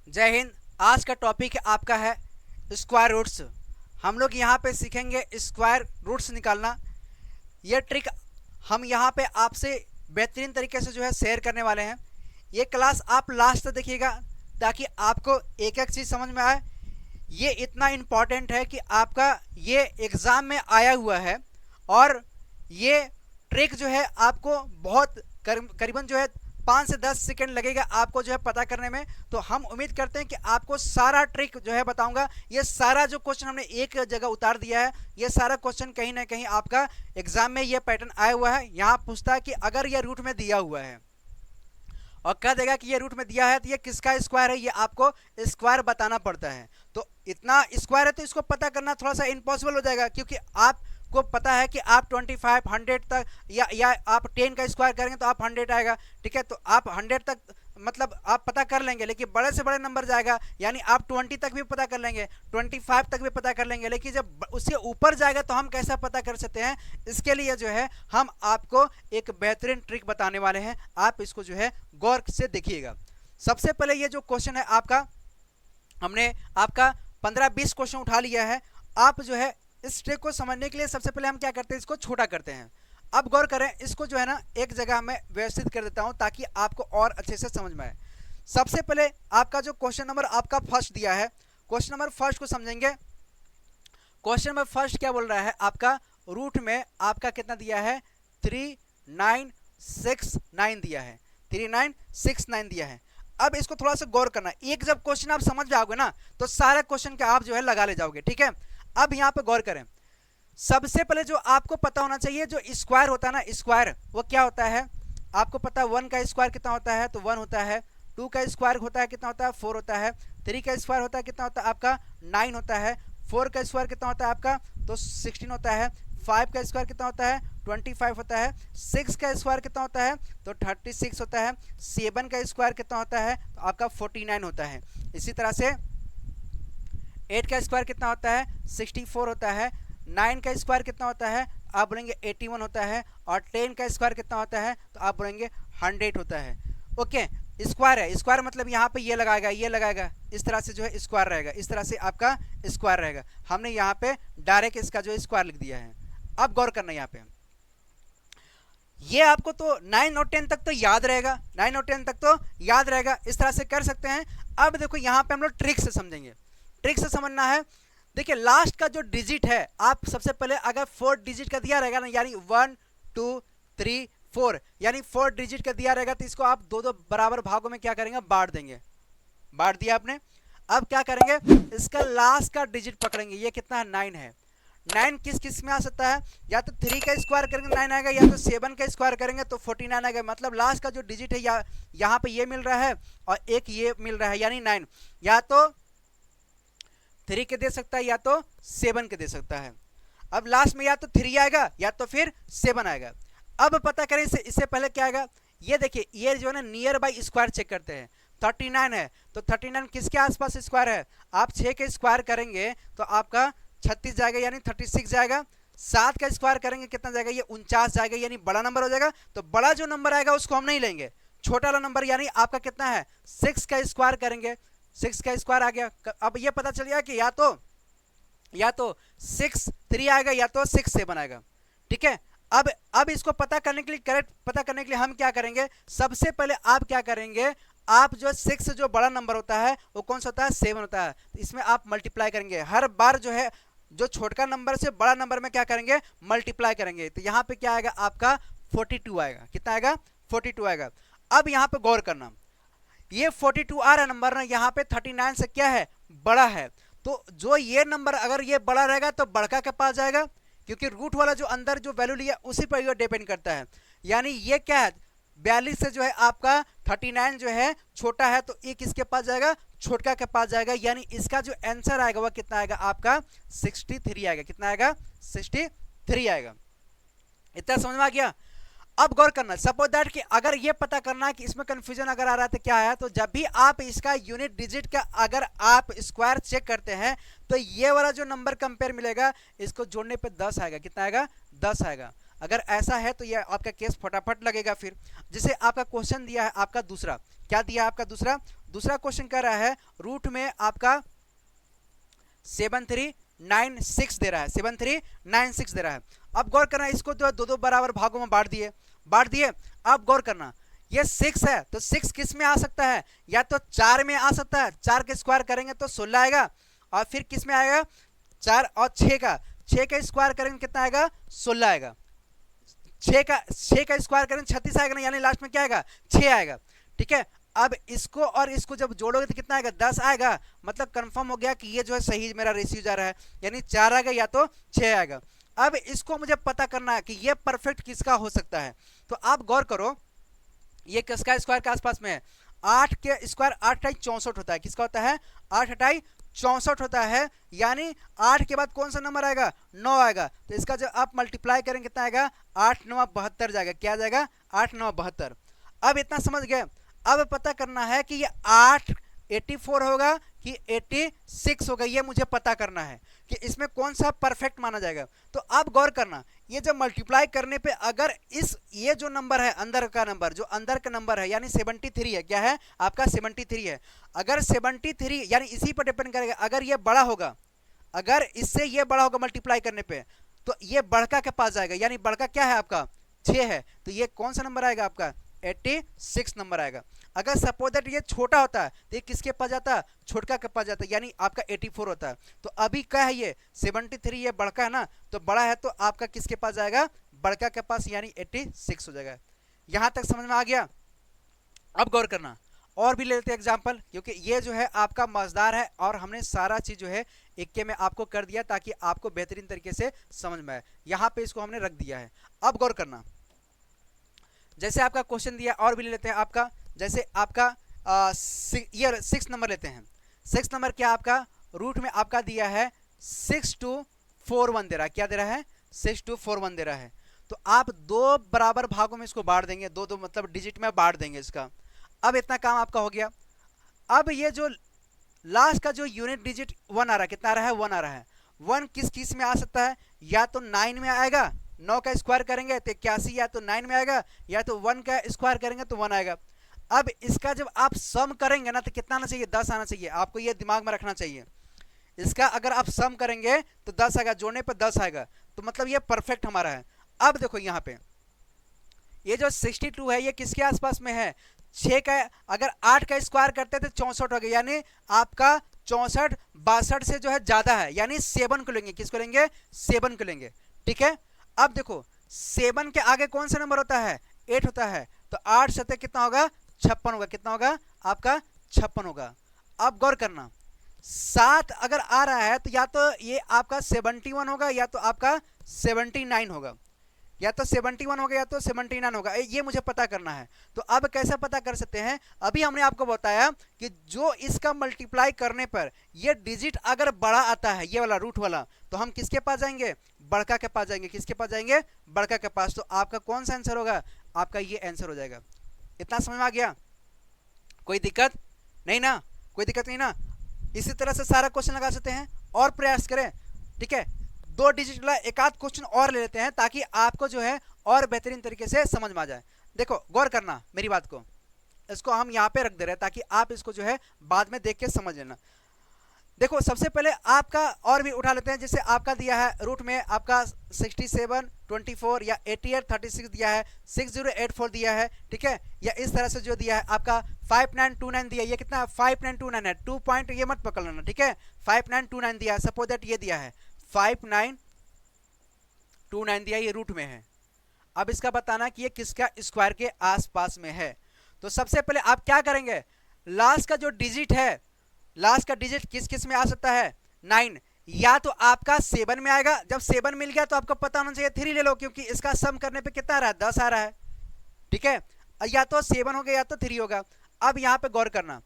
जय हिंद। आज का टॉपिक आपका है स्क्वायर रूट्स। हम लोग यहाँ पे सीखेंगे स्क्वायर रूट्स निकालना। ये ट्रिक हम यहाँ पे आपसे बेहतरीन तरीके से जो है शेयर करने वाले हैं। ये क्लास आप लास्ट तक देखिएगा ताकि आपको एक एक चीज़ समझ में आए। ये इतना इम्पॉर्टेंट है कि आपका ये एग्ज़ाम में आया हुआ है और ये ट्रिक जो है आपको बहुत करीबन जो है 5 से 10 सेकंड लगेगा आपको जो है पता करने में। तो हम उम्मीद करते हैं कि आपको सारा ट्रिक जो है बताऊंगा। ये सारा जो क्वेश्चन हमने एक जगह उतार दिया है, ये सारा क्वेश्चन कहीं ना कहीं आपका एग्जाम में ये पैटर्न आया हुआ है। यहाँ पूछता है कि अगर ये रूट में दिया हुआ है और कह देगा कि ये रूट में दिया है तो ये किसका स्क्वायर है, ये आपको स्क्वायर बताना पड़ता है। तो इतना स्क्वायर है तो इसको पता करना थोड़ा सा इम्पॉसिबल हो जाएगा, क्योंकि आपको पता है कि आप 25 100 तक या आप 10 का स्क्वायर करेंगे तो आप 100 आएगा। ठीक है, तो आप 100 तक मतलब आप पता कर लेंगे, लेकिन बड़े से बड़े नंबर जाएगा यानी आप 20 तक भी पता कर लेंगे, 25 तक भी पता कर लेंगे, लेकिन जब उससे ऊपर जाएगा तो हम कैसा पता कर सकते हैं। इसके लिए जो है हम आपको एक बेहतरीन ट्रिक बताने वाले हैं। आप इसको जो है गौर से देखिएगा। सबसे पहले ये जो क्वेश्चन है आपका, हमने आपका 15-20 क्वेश्चन उठा लिया है। आप जो है इस ट्रिक को समझने के लिए सबसे पहले हम क्या करते हैं, इसको छोटा करते हैं। अब गौर करें, इसको जो है ना एक जगह में व्यवस्थित कर देता हूं ताकि आपको और अच्छे से समझ में आए। सबसे पहले आपका जो क्वेश्चन नंबर आपका फर्स्ट दिया है, क्वेश्चन नंबर फर्स्ट को समझेंगे। क्वेश्चन नंबर फर्स्ट क्या बोल रहा है, आपका रूट में आपका कितना दिया है, 3969 दिया है, 3969 दिया है। अब इसको थोड़ा सा गौर करना। एक जब क्वेश्चन आप समझ जाओगे ना तो सारे क्वेश्चन के आप जो है लगा ले जाओगे। ठीक है, अब यहाँ पे गौर करें। सबसे पहले जो आपको पता होना चाहिए, जो स्क्वायर होता है ना, स्क्वायर वो क्या होता है आपको पता है। 1 का स्क्वायर कितना होता है, तो 1 होता है। 2 का स्क्वायर होता है कितना होता है, 4 होता है। 3 का स्क्वायर होता है कितना होता है आपका, 9 होता है। 4 का स्क्वायर कितना होता है आपका, तो 16 होता है। 5 का स्क्वायर कितना होता है, 25 होता है। 6 का स्क्वायर कितना होता है, तो 36 होता है। 7 का स्क्वायर कितना होता है, तो आपका 49 होता है। इसी तरह से 8 का स्क्वायर कितना होता है, 64 होता है। 9 का स्क्वायर कितना होता है, आप बोलेंगे 81 होता है। और 10 का स्क्वायर कितना होता है, तो आप बोलेंगे 100 होता है। ओके, स्क्वायर है, स्क्वायर मतलब यहाँ पे ये लगाएगा, ये लगाएगा, इस तरह से जो है स्क्वायर रहेगा, इस तरह से आपका स्क्वायर रहेगा। हमने यहाँ पे डायरेक्ट इसका जो स्क्वायर लिख दिया है। अब गौर करना, यहाँ पे ये आपको तो 9 और 10 तक तो याद रहेगा, 9 और 10 तक तो याद रहेगा, इस तरह से कर सकते हैं। अब देखो यहाँ पे हम लोग ट्रिक से समझेंगे। ट्रिक से समझना है। देखिए लास्ट का जो डिजिट है, आप सबसे पहले अगर 4 डिजिट का दिया रहेगा ना, यानी 1 2 3 4, यानी 4 डिजिट का दिया रहेगा तो इसको आप दो दो बराबर भागों में क्या करेंगे, बांट देंगे। बांट दिया आपने। अब क्या करेंगे, इसका लास्ट का डिजिट पकड़ेंगे। ये कितना है, 9 है। 9 किस किस में आ सकता है, या तो 3 का स्क्वायर करेंगे 9 आएगा, या तो 7 का स्क्वायर करेंगे तो 49 आएगा। मतलब लास्ट का जो डिजिट है यहाँ पे ये मिल रहा है और एक ये मिल रहा है, यानी 9 या तो 3 के दे सकता है या तो 7 के दे सकता है। अब लास्ट में या तो 3 आएगा या तो फिर 7 आएगा। अब पता करें इससे पहले क्या आएगा। ये देखिए, ये जो है ना नियर बाई स्क्वायर चेक करते हैं। 39 है तो 39 किसके आसपास स्क्वायर है, आप 6 के स्क्वायर करेंगे तो आपका 36 जाएगा, यानी 36 जाएगा। 7 का स्क्वायर करेंगे कितना जाएगा, ये 49 जाएगा, यानी बड़ा नंबर हो जाएगा। तो बड़ा जो नंबर आएगा उसको हम नहीं लेंगे, छोटा वाला नंबर यानी आपका कितना है, 6 का स्क्वायर करेंगे। 6 का स्क्वायर आ गया। अब ये पता चल गया कि या तो 6 3 आएगा या तो 6 7 आएगा। ठीक है, अब इसको पता करने के लिए, करेक्ट पता करने के लिए हम क्या करेंगे, सबसे पहले आप क्या करेंगे, आप जो 6 जो बड़ा नंबर होता है वो कौन सा होता है, 7 होता है। इसमें आप मल्टीप्लाई करेंगे हर बार, जो है जो छोटा नंबर से बड़ा नंबर में क्या करेंगे, मल्टीप्लाई करेंगे। तो यहाँ पे क्या आएगा आपका 42 आएगा। कितना आएगा, 42 आएगा। अब यहाँ पे गौर करना, ये 42 आ रहा नंबर ना, यहाँ पे 39 से क्या है, बड़ा है। तो जो ये नंबर अगर ये बड़ा रहेगा तो बड़का के पास जाएगा, क्योंकि रूट वाला जो अंदर जो वैल्यू लिया उसी पर ये डिपेंड करता है। यानी ये क्या है, 42 से जो है आपका 39 जो है छोटा है, तो ये किसके पास जाएगा, छोटका के पास जाएगा। यानी इसका जो आंसर आएगा वह कितना आएगा आपका, 63 आएगा। कितना आएगा, 63 आएगा। इतना समझ में आ गया। अब गौर करना, सपोज दैट कि अगर ये पता करना कि इसमें कंफ्यूजन अगर आ रहा है तो क्या है, तो जब भी आप इसका यूनिट डिजिट का अगर आप स्क्वायर चेक करते हैं तो ये वाला जो नंबर कंपेयर मिलेगा, इसको जोड़ने पे 10 आएगा। कितना आएगा, 10 आएगा। अगर ऐसा है तो ये आपका केस फटाफट लगेगा। फिर जैसे आपका क्वेश्चन दिया है आपका दूसरा, क्या दिया आपका दूसरा क्वेश्चन कह रहा है रूट में आपका 7396 दे रहा है, 7396 दे रहा है। अब गौर करना, इसको तो दो बराबर भागों में बांट दिए। अब गौर करना, ये 6 है तो 6 किस में आ सकता है, या तो 4 में आ सकता है, 4 के स्क्वायर करेंगे तो 16 आएगा, और फिर किस में आएगा 4 और 6 का स्क्वायर करेंगे कितना आएगा 16 आएगा, 6 का स्क्वायर करेंगे 36 आएगा ना, यानी लास्ट में क्या आएगा 6 आएगा। ठीक है, अब इसको और इसको जब जोड़ोगे तो कितना आएगा 10 आएगा, मतलब कंफर्म हो गया कि ये जो है सही मेरा रेशियो जा रहा है, यानी 4 आएगा या तो 6 आएगा। अब इसको मुझे पता करना है कि ये परफेक्ट किसका हो सकता है। तो आप गौर करो, ये किसका स्क्वायर के आसपास में है, 8 के स्क्वायर 8 × 64 होता है, किसका होता है 8 × 64 होता है, यानी 8 के बाद कौन सा नंबर आएगा 9 आएगा। तो इसका जब आप मल्टीप्लाई करेंगे कितना आएगा 8 × 9 = 72 जाएगा, क्या जाएगा 8 × 9 = 72। अब इतना समझ गए। अब पता करना है कि ये 8 84 होगा कि 86 होगा, ये मुझे पता करना है कि इसमें कौन सा परफेक्ट माना जाएगा। तो आप गौर करना, ये जब मल्टीप्लाई करने पे अगर ये जो नंबर है अंदर का नंबर, जो अंदर का नंबर है यानी 73 है, क्या है आपका 73 है, अगर 73 यानी इसी पर डिपेंड करेगा, अगर ये बड़ा होगा, अगर इससे ये बड़ा होगा मल्टीप्लाई करने पे तो ये बड़का के पास जाएगा, यानी बड़का क्या है आपका 6 है, तो ये कौन सा नंबर आएगा आपका 86 नंबर आएगा। अगर सपोज दैट ये छोटा होता है तो ये किसके पास जाता है छोटका के पास जाता है, यानी आपका 84 होता है। तो अभी क्या है ये 73, ये बड़का है ना, तो बड़ा है तो आपका किसके पास जाएगा बड़का के पास, यानी 86 हो जाएगा। यहां तक समझ में आ गया। अब गौर करना, और भी ले लेते हैं एग्जाम्पल, क्योंकि ये जो है आपका मजेदार है और हमने सारा चीज जो है इक्के में आपको कर दिया ताकि आपको बेहतरीन तरीके से समझ में आए। यहाँ पे इसको हमने रख दिया है। अब गौर करना, जैसे आपका क्वेश्चन दिया, और भी ले लेते हैं आपका, जैसे आपका ये 6 नंबर लेते हैं। 6 नंबर क्या आपका रूट में आपका दिया है 6241 दे रहा है, क्या दे रहा है 6241 दे रहा है। तो आप 2 बराबर भागों में इसको बांट देंगे, दो मतलब डिजिट में बांट देंगे इसका। अब इतना काम आपका हो गया। अब ये जो लास्ट का जो यूनिट डिजिट 1 आ रहा है, कितना आ रहा है 1 आ रहा है, 1 किस में आ सकता है, या तो 9 में आएगा, 9 का स्क्वायर करेंगे तो 81, या तो 9 में आएगा, या तो 1 का स्क्वायर करेंगे तो 1 आएगा। अब इसका जब आप सम करेंगे ना तो कितना आना चाहिए 10 आना चाहिए, आपको ये दिमाग में रखना चाहिए। इसका अगर आप सम करेंगे तो 10 आएगा, जोड़ने पर 10 आएगा, तो मतलब ये परफेक्ट हमारा है। अब देखो यहाँ पे ये जो 62 है ये किसके आसपास में है 6 का, अगर 8 का स्क्वायर करते तो 64 हो गया, यानी आपका 64 62 से जो है ज्यादा है, यानी 7 को लेंगे, किसको लेंगे 7 को लेंगे। ठीक है, अब देखो 7 के आगे कौन सा नंबर होता है 8 होता है, तो 8 सतह कितना होगा 56 होगा, कितना होगा आपका 56 होगा। अब गौर करना 7 अगर आ रहा है तो या तो ये आपका 71 होगा, या तो आपका 79 होगा, या तो 71 होगा या तो 79 होगा, ये मुझे पता करना है। तो अब कैसे पता कर सकते हैं, अभी हमने आपको बताया कि जो इसका मल्टीप्लाई करने पर ये डिजिट अगर बड़ा आता है, ये वाला रूट वाला, तो हम किसके पास जाएंगे बड़का के पास जाएंगे, किसके पास जाएंगे बड़का के पास। तो आपका कौन सा आंसर होगा आपका ये आंसर हो जाएगा। इतना समझ में आ गया, कोई दिक्कत नहीं ना, कोई दिक्कत नहीं ना। इसी तरह से सारा क्वेश्चन लगा सकते हैं और प्रयास करें। ठीक है, 2 डिजिट वाला एक आध क्वेश्चन और ले लेते हैं ताकि आपको जो है और बेहतरीन तरीके से समझ में आ जाए। देखो गौर करना मेरी बात को, इसको हम यहाँ पे रख दे रहे हैं ताकि आप इसको जो है बाद में देख के समझ लेना। देखो सबसे पहले आपका और भी उठा लेते हैं, जैसे आपका दिया है रूट में आपका 67 24 या 88 36 दिया है, 6084 दिया है। ठीक है, या इस तरह से जो दिया है आपका 5929 दिया है, ये कितना 5929 है, 2 पॉइंट ये मत पकड़ लेना। ठीक है, 5929 दिया है, सपोज दैट ये दिया है 5929 दिया, ये रूट में है। अब इसका बताना कि ये किसका स्क्वायर के आसपास में है। तो सबसे पहले आप क्या करेंगे, लास्ट का जो डिजिट है, लास्ट का डिजिट किस किस में आ सकता है 9, या तो आपका 7 में आएगा। जब 7 मिल गया तो आपको पता होना चाहिए 3 ले लो, क्योंकि इसका सम करने पे कितना आ रहा है 10 आ रहा है। ठीक है, या तो 7 हो गया या तो 3 होगा। अब यहाँ पे गौर करना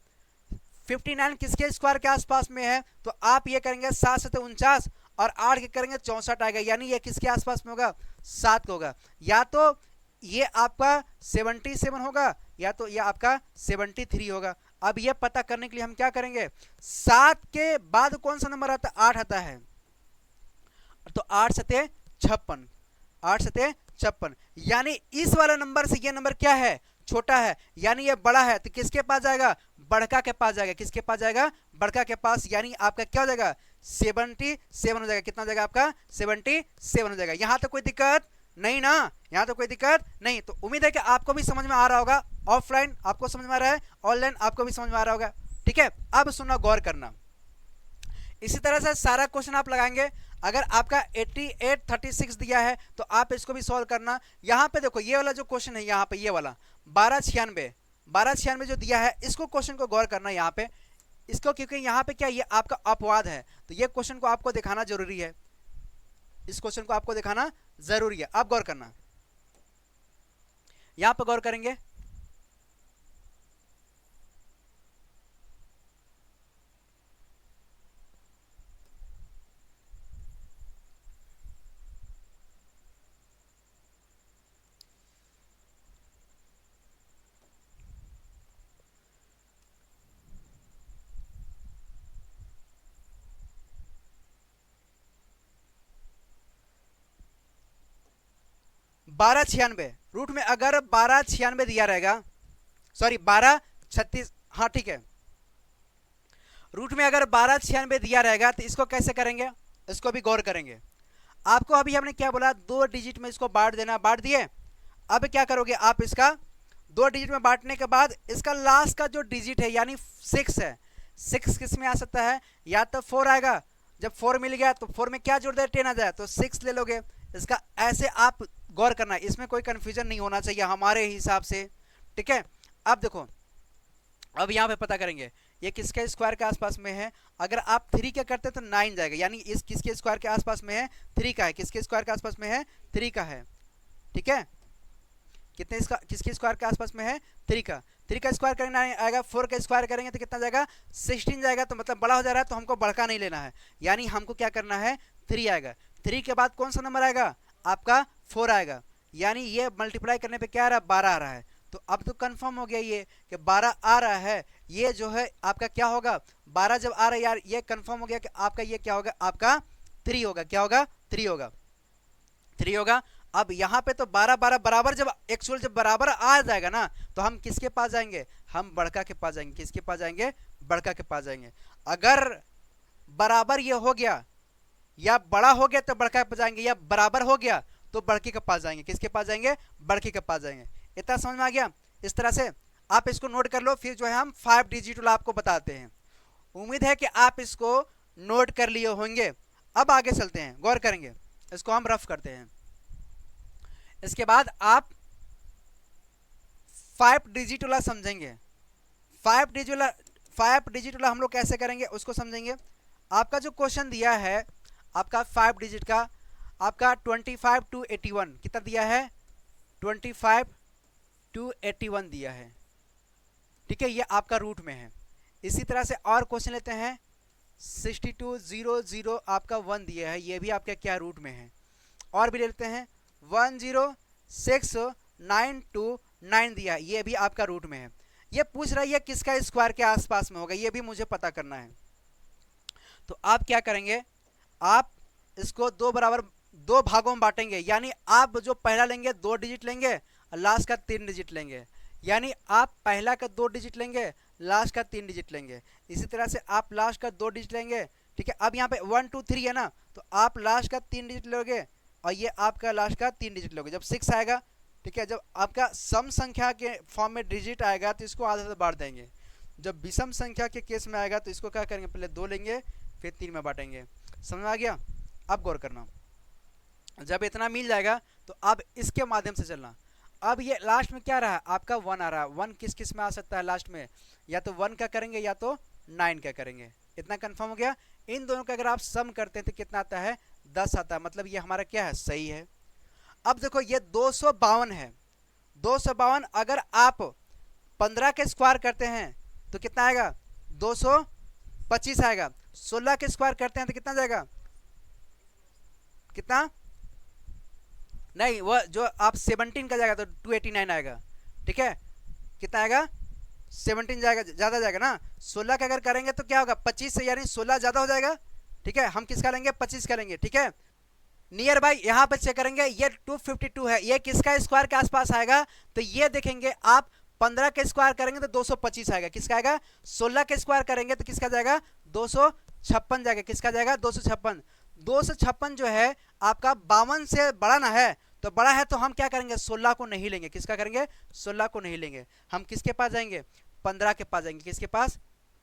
59 किसके स्क्वायर के आसपास में है, तो आप ये करेंगे 7 से 49 और 8 के करेंगे 64 आएगा, यानी ये किसके आसपास में होगा 7 होगा। या तो ये आपका 77 होगा या तो ये आपका 73 होगा। अब ये पता करने के लिए हम क्या करेंगे, 7 के बाद कौन सा नंबर आता है 8 आता है, तो 8 सते 56, 8 सते 56, यानी इस वाला नंबर से ये नंबर क्या है छोटा है यानी ये बड़ा है, तो किसके पास जाएगा, बड़का के पास जाएगा, किसके पास जाएगा, बड़का के पास, यानी आपका क्या हो जाएगा 77 हो जाएगा। कितना हो जाएगा आपका 77 हो जाएगा। यहाँ तो कोई दिक्कत नहीं ना, यहाँ तो कोई दिक्कत नहीं। तो उम्मीद है कि आपको भी समझ में आ रहा होगा, ऑफलाइन आपको समझ में आ रहा है, ऑनलाइन आपको भी समझ में आ रहा होगा। ठीक है, अब सुनना, गौर करना। इसी तरह से सारा क्वेश्चन आप लगाएंगे। अगर आपका 8836 दिया है तो आप इसको भी सॉल्व करना। यहाँ पे देखो ये वाला जो क्वेश्चन है, यहाँ पे ये वाला 1296 जो दिया है, इसको क्वेश्चन को गौर करना यहाँ पे इसको, क्योंकि यहाँ पे क्या ये आपका अपवाद है, तो ये क्वेश्चन को आपको दिखाना जरूरी है, इस क्वेश्चन को आपको दिखाना जरूरी है। आप गौर करना, यहाँ पे गौर करेंगे। बारह छियानवे रूट में अगर 1296 दिया रहेगा, सॉरी 1236, हाँ ठीक है, रूट में अगर 1296 दिया रहेगा तो इसको कैसे करेंगे, इसको भी गौर करेंगे। आपको अभी हमने क्या बोला, 2 डिजिट में इसको बांट देना, बांट दिए। अब क्या करोगे आप, इसका 2 डिजिट में बांटने के बाद इसका लास्ट का जो डिजिट है यानी 6 है, 6 किस में आ सकता है, या तो 4 आएगा, जब 4 मिल गया तो 4 में क्या जोड़ दे, 10 आ जाए तो 6 ले लोगे। इसका ऐसे आप गौर करना, इसमें कोई कंफ्यूजन नहीं होना चाहिए हमारे हिसाब से। ठीक है, अब देखो, अब यहाँ पे पता करेंगे ये किसके स्क्वायर के आसपास में है। अगर आप 3 के करते तो 9 जाएगा, यानी इस किसके स्क्वायर के आसपास में है, 3 का है, किसके स्क्वायर के आसपास में है, 3 का है। ठीक है, कितने इसका किसके स्क्वायर के आसपास में है, 3 का। 3 का स्क्वायर करना आएगा, 4 का स्क्वायर करेंगे तो कितना जाएगा, 16 जाएगा, तो मतलब बड़ा हो जा रहा है, तो हमको बड़का नहीं लेना है, यानी हमको क्या करना है, 3 आएगा। 3 के बाद कौन सा नंबर आएगा, आपका 4 आएगा, यानी ये मल्टीप्लाई करने पे क्या आ रहा है, 12 आ रहा है। तो अब तो कंफर्म हो गया ये कि 12 आ रहा है, ये जो है आपका क्या होगा, 12 जब आ रहा है यार, ये कंफर्म हो गया कि आपका ये क्या होगा, आपका 3 होगा। क्या होगा, 3 होगा, 3 होगा। अब यहाँ पे तो 12 12 बराबर, जब एक्चुअल जब बराबर आ जाएगा ना, तो हम किसके पास जाएंगे, हम बड़का के पास जाएंगे। किसके पास जाएंगे, बड़का के पास जाएंगे। अगर बराबर ये हो गया या बड़ा हो गया तो बड़का के पास जाएंगे, या बराबर हो गया तो बड़के के पास जाएंगे। किसके पास जाएंगे, बड़के के पास जाएंगे। इतना समझ में आ गया। इस तरह से आप इसको नोट कर लो, फिर जो है हम 5 डिजिट वाला आपको बताते हैं। उम्मीद है कि आप इसको नोट कर लिए होंगे। अब आगे चलते हैं, गौर करेंगे, इसको हम रफ करते हैं। इसके बाद आप 5 डिजिट वाला समझेंगे। 5 डिजिट वाला हम लोग कैसे करेंगे उसको समझेंगे। आपका जो क्वेश्चन दिया है आपका 5 डिजिट का, आपका 25 to 81 कितना दिया है, 25 to 81 दिया है। ठीक है, ये आपका रूट में है। इसी तरह से और क्वेश्चन लेते हैं, 6200 आपका 1 दिया है, ये भी आपका क्या रूट में है। और भी ले लेते हैं 10692 दिया है, ये भी आपका रूट में है। ये पूछ रहा है किसका स्क्वायर के आसपास में होगा, ये भी मुझे पता करना है। तो आप क्या करेंगे, आप इसको दो भागों में बांटेंगे, यानी आप जो पहला लेंगे 2 डिजिट लेंगे और लास्ट का 3 डिजिट लेंगे, यानी आप पहला का 2 डिजिट लेंगे, लास्ट का 3 डिजिट लेंगे। इसी तरह से आप लास्ट का 2 डिजिट लेंगे। ठीक है, अब यहाँ पे 1 2 3 है ना, तो आप लास्ट का 3 डिजिट लोगे और ये आपका लास्ट का 3 डिजिट लोगे। जब 6 आएगा, ठीक है, जब आपका सम संख्या के फॉर्म में डिजिट आएगा तो इसको आधे से बांट देंगे। जब विषम संख्या के केस में आएगा तो इसको क्या करेंगे, पहले 2 लेंगे फिर 3 में बांटेंगे। समझ में आ गया। अब गौर करना, जब इतना मिल जाएगा तो अब इसके माध्यम से चलना। अब ये लास्ट में क्या रहा, आपका 1 आ रहा है। 1 किस किस में आ सकता है लास्ट में, या तो 1 का करेंगे या तो 9 का करेंगे। इतना कंफर्म हो गया। इन दोनों का अगर आप सम करते हैं तो कितना आता है, 10 आता है, मतलब ये हमारा क्या है, सही है। अब देखो ये 252 है, 252 अगर आप 15 के स्क्वायर करते हैं तो कितना आएगा, 225 आएगा। 16 के स्क्वायर करते हैं तो कितना जाएगा, कितना नहीं, वह जो आप 17 का जाएगा तो 289 आएगा। ठीक है, कितना आएगा, 17 जाएगा, ज़्यादा जाएगा ना। 16 का अगर करेंगे तो क्या होगा, 25 से, यानी 16 ज़्यादा हो जाएगा। ठीक है, हम किसका लेंगे, 25 का लेंगे। ठीक है, नियर बाई यहां पर चेक करेंगे, ये 252 है, ये किसका स्क्वायर के आसपास आएगा, तो ये देखेंगे आप 15 के स्क्वायर करेंगे तो 225 आएगा, किसका आएगा, 16 के स्क्वायर करेंगे तो किसका जाएगा, 256 जाएगा, किसका जाएगा, 256। 256 जो है आपका 52 से बड़ा ना है, तो बड़ा है तो हम क्या करेंगे, 16 को नहीं लेंगे, किसका करेंगे, 16 को नहीं लेंगे, हम किसके पास जाएंगे, 15 के पास जाएंगे, किसके पास,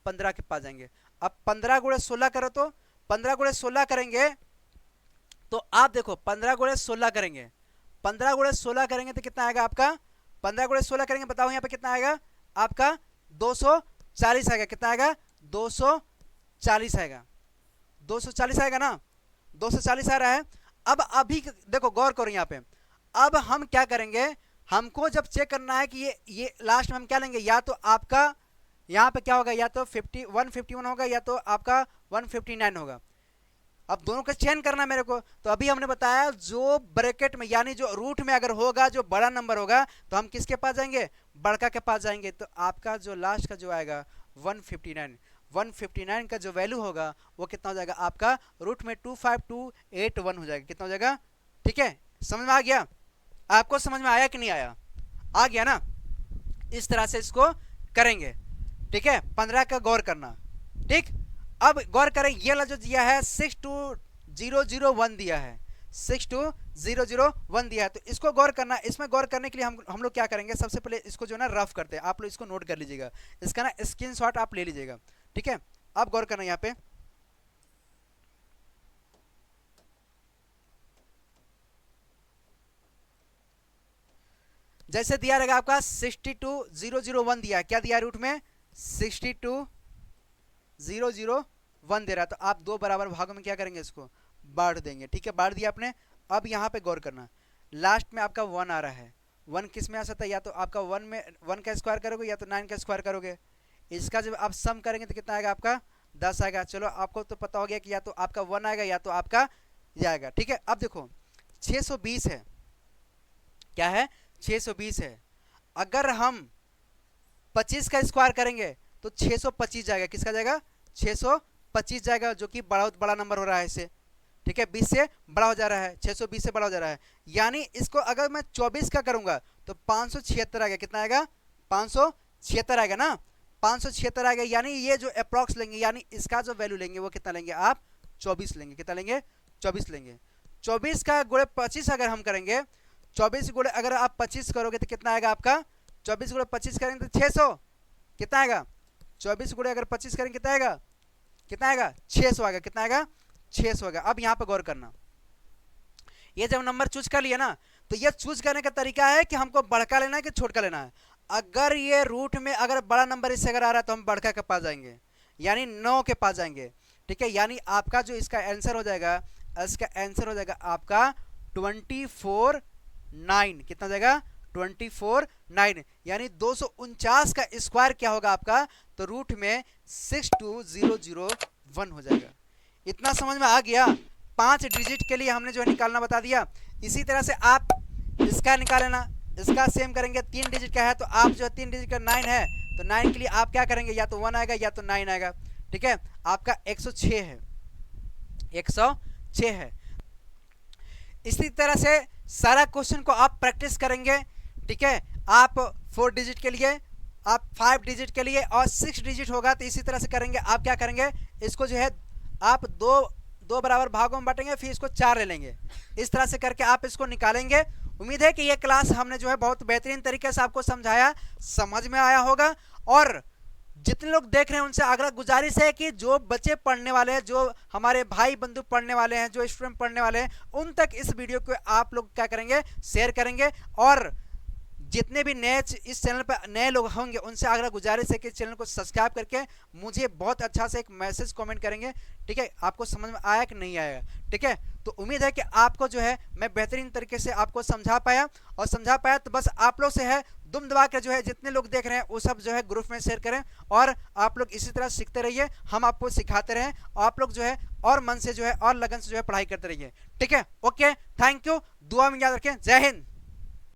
15 के पास जाएंगे। अब 15 गुणे 16 करो तो 15 गुणे 16 करेंगे तो आप देखो 15 गुणे 16 करेंगे, 15 गुणे 16 करेंगे तो कितना आएगा आपका, 15 गुणे 16 करेंगे, बताओ यहाँ पे कितना आएगा आपका, 240 आएगा, कितना आएगा, 240 आएगा, 240 आएगा ना, 240 आ रहा है। अब अभी देखो गौर करो यहाँ पे, अब हम क्या करेंगे, हमको जब चेक करना है कि ये लास्ट में हम क्या लेंगे, या तो आपका यहाँ पे क्या होगा, या तो 151 होगा या तो आपका 159 होगा। अब दोनों का चयन करना मेरे को, तो अभी हमने बताया जो ब्रैकेट में यानी जो रूट में अगर होगा जो बड़ा नंबर होगा तो हम किसके पास जाएंगे, बड़का के पास जाएंगे। तो आपका जो लास्ट का जो आएगा 159 का जो वैल्यू होगा वो कितना हो जाएगा आपका, रूट में 25281 हो जाएगा, कितना हो जाएगा, ठीक है, समझ में आ गया, आपको समझ में आया कि नहीं आया, आ गया ना। इस तरह से इसको करेंगे, ठीक है, 15 का गौर करना, ठीक। अब गौर करें, ये वाला जो दिया है 62001 दिया है, 62001 दिया है, तो इसको गौर करना। इसमें गौर करने के लिए हम लोग क्या करेंगे, सबसे पहले इसको जो है ना रफ करते हैं, आप लोग इसको नोट कर लीजिएगा, इसका ना स्क्रीनशॉट आप ले लीजिएगा, ठीक है। अब गौर करना यहाँ पे, जैसे दिया रहेगा आपका 62001 दिया, क्या दिया रूट में 62001 दे रहा, तो आप दो बराबर भागों में क्या करेंगे, इसको बांट देंगे, ठीक है, बांट दिया आपने। अब यहाँ पे गौर करना, लास्ट में आपका 1 आ रहा है, 1 किस में आ सकता है, या तो आपका 1 में 1 का स्क्वायर करोगे या तो 9 का स्क्वायर करोगे, इसका जब आप सम करेंगे तो कितना आएगा आपका, 10 आएगा। चलो आपको तो पता हो गया कि या तो आपका 1 आएगा या तो आपका ये आएगा, ठीक है। अब देखो 620 है, क्या है, 620 है, अगर हम 25 का स्क्वायर करेंगे तो 625 जाएगा, किसका जाएगा, 625 जाएगा, जो कि बहुत बड़ा नंबर हो रहा है इससे, ठीक है, 20 से बड़ा हो जा रहा है, 620 से बड़ा हो जा रहा है। यानी इसको अगर मैं 24 का करूंगा तो 576 आएगा, कितना आएगा, 576 आएगा ना, 576 आएगा। यानी ये जो अप्रॉक्स लेंगे, यानी इसका जो वैल्यू लेंगे वो कितना लेंगे आप, 24 लेंगे, कितना लेंगे, 24 लेंगे। 24 का गुणे 25 अगर हम करेंगे, 24 गुणे अगर आप 25 करोगे तो कितना आएगा आपका, 24 गुणे 25 करेंगे तो 600, कितना आएगा, 24 गुणे अगर 25 करेंगे कितना आएगा, कितना आएगा, 600 आएगा, कितना आएगा, 600 आएगा। अब यहाँ पे गौर करना, ये जब नंबर चूज कर लिया ना, तो ये चूज करने का तरीका है कि हमको बड़का लेना है कि छोटका लेना है। अगर ये रूट में अगर बड़ा नंबर इससे अगर आ रहा है तो हम बड़का के पास जाएंगे, यानी 9 के पास जाएंगे, ठीक है। यानी आपका जो इसका आंसर हो जाएगा, इसका आंसर हो जाएगा आपका 249, कितना जाएगा, 249, यानी 249 का स्क्वायर क्या होगा आपका, तो रूट में 62001 हो जाएगा। इतना समझ में आ गया, 5 डिजिट के लिए हमने जो है निकालना बता दिया। इसी तरह से आप इसका निकाल लेना, इसका सेम करेंगे, 3 डिजिट का है तो आप जो है 3 डिजिट का 9 है तो 9 के लिए आप क्या करेंगे, या तो 1 आएगा या तो 9 आएगा, ठीक है। आपका 106 है, 106 है। इसी तरह से सारा क्वेश्चन को आप प्रैक्टिस करेंगे, ठीक है। आप 4 डिजिट के लिए, आप 5 डिजिट के लिए और 6 डिजिट होगा तो इसी तरह से करेंगे। आप क्या करेंगे, इसको जो है आप दो बराबर भागों में बांटेंगे, फिर इसको 4 ले लेंगे, इस तरह से करके आप इसको निकालेंगे। उम्मीद है कि ये क्लास हमने जो है बहुत बेहतरीन तरीके से आपको समझाया, समझ में आया होगा। और जितने लोग देख रहे हैं उनसे आग्रह गुजारिश है कि जो बच्चे पढ़ने वाले हैं, जो हमारे भाई बंधु पढ़ने वाले हैं, जो स्टूडेंट पढ़ने वाले हैं, उन तक इस वीडियो को आप लोग क्या करेंगे, शेयर करेंगे। और जितने भी नए इस चैनल पर नए लोग होंगे उनसे आग्रह गुजारिश है कि चैनल को सब्सक्राइब करके मुझे बहुत अच्छा से एक मैसेज कमेंट करेंगे, ठीक है। आपको समझ में आया कि नहीं आया, ठीक है। तो उम्मीद है कि आपको जो है मैं बेहतरीन तरीके से आपको समझा पाया, और समझा पाया तो बस आप लोग से है दुम दबा के जो है जितने लोग देख रहे हैं वो सब जो है ग्रुप में शेयर करें, और आप लोग इसी तरह सीखते रहिए, हम आपको सिखाते रहें, आप लोग जो है और मन से जो है और लगन से जो है पढ़ाई करते रहिए, ठीक है। ओके, थैंक यू, दुआ में याद रखें, जय हिंद।